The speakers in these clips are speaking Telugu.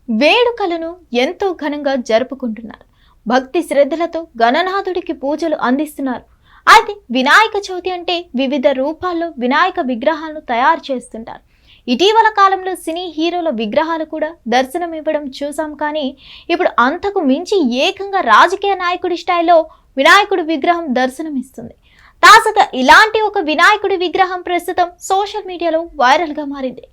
వేడుకలను ఎంతో ఘనంగా జరుపుకుంటున్నారు. భక్తి శ్రద్ధలతో గణనాథుడికి పూజలు అందిస్తున్నారు. అయితే వినాయక చవితి అంటే వివిధ రూపాల్లో వినాయక విగ్రహాలను తయారు చేస్తుంటారు. ఇటీవల కాలంలో సినీ హీరోల విగ్రహాలు కూడా దర్శనమివ్వడం చూసాం. కానీ ఇప్పుడు అంతకు మించి ఏకంగా రాజకీయ నాయకుడి స్టైల్లో వినాయకుడి విగ్రహం దర్శనమిస్తుంది. తాజాగా ఇలాంటి ఒక వినాయకుడి విగ్రహం ప్రస్తుతం సోషల్ మీడియాలో వైరల్గా మారింది.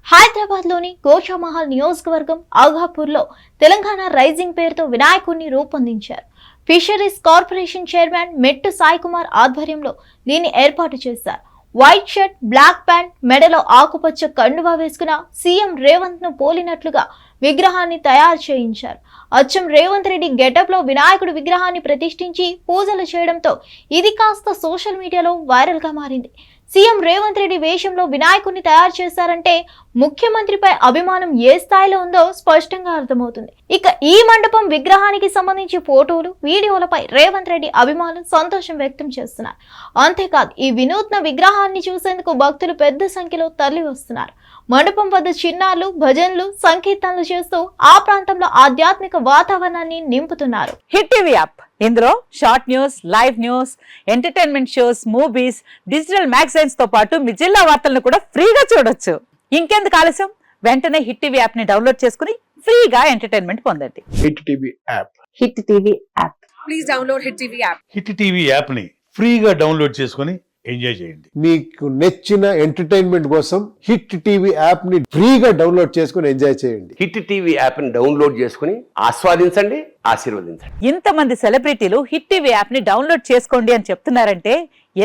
హైదరాబాద్లోని గోషామహల్ నియోజకవర్గం ఆఘాపూర్లో తెలంగాణ రైజింగ్ పేరుతో వినాయకుడిని రూపొందించారు. ఫిషరీస్ కార్పొరేషన్ చైర్మన్ మెట్టు సాయి కుమార్ ఆధ్వర్యంలో దీన్ని ఏర్పాటు చేశారు. వైట్ షర్ట్, బ్లాక్ ప్యాంట్, మెడలో ఆకుపచ్చ కండువా వేసుకున్న సీఎం రేవంత్ ను పోలినట్లుగా విగ్రహాన్ని తయారు చేయించారు. అచ్చం రేవంత్ రెడ్డి గెటప్ లో వినాయకుడి విగ్రహాన్ని ప్రతిష్ఠించి పూజలు చేయడంతో ఇది కాస్త సోషల్ మీడియాలో వైరల్ గా మారింది. సీఎం రేవంత్ రెడ్డి వేషంలో వినాయకుడిని తయారు చేశారంటే ముఖ్యమంత్రిపై అభిమానం ఏ స్థాయిలో ఉందో స్పష్టంగా అర్థమవుతుంది. ఇక ఈ మండపం విగ్రహానికి సంబంధించి ఫోటోలు, వీడియోలపై రేవంత్ రెడ్డి అభిమానులు సంతోషం వ్యక్తం చేస్తున్నారు. అంతేకాదు ఈ వినూత్న విగ్రహాన్ని చూసేందుకు భక్తులు పెద్ద సంఖ్యలో తరలి వస్తున్నారు. మండపం వద్ద చిన్నారులు భజనలు, సంకీర్తనలు చేస్తూ ఆ ప్రాంతంలో ఆధ్యాత్మిక వాతావరణాన్ని నింపుతున్నారు. హిట్ టీవీ యాప్, ఇందులో short news, live news, entertainment shows, movies, digital magazines తో పాటు మీ జిల్లా వార్తలను కూడా ఫ్రీగా చూడొచ్చు. ఇంకెందుకు ఆలస్యం, వెంటనే హిట్ టీవీ యాప్ ని డౌన్లోడ్ చేసుకుని ఫ్రీగా ఎంటర్టైన్మెంట్ పొందండి. Hit TV app. Hit TV app. Please download hit TV app. Hit TV app ని ఫ్రీగా డౌన్లోడ్ చేసుకుని ఎంజాయ్ చేయండి. మీకు నచ్చిన ఎంటర్టైన్మెంట్ కోసం హిట్ టీవీ యాప్ ని ఫ్రీగా డౌన్లోడ్ చేసుకుని ఎంజాయ్ చేయండి. హిట్ టీవీ యాప్ ని డౌన్లోడ్ చేసుకుని ఆస్వాదించండి, ఆశీర్వదించండి. ఇంతమంది సెలబ్రిటీలు హిట్ టీవీ యాప్ ని డౌన్లోడ్ చేసుకోండి అని చెప్తున్నారంటే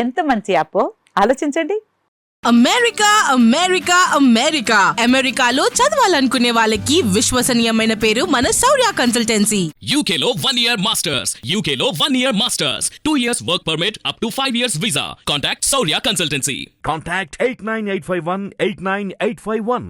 ఎంత మంచి యాప్ ఆలోచించండి. అమెరికా అమెరికా అమెరికా అమెరికాలో చదవాలనుకునే వాళ్ళకి విశ్వసనీయమైన పేరు మన శౌర్య కన్సల్టెన్సీ. UK లో 1 year masters, UK లో 1 year masters, 2 years work permit up to 5 years visa. Contact Saurya Consultancy. Contact 89851 89851.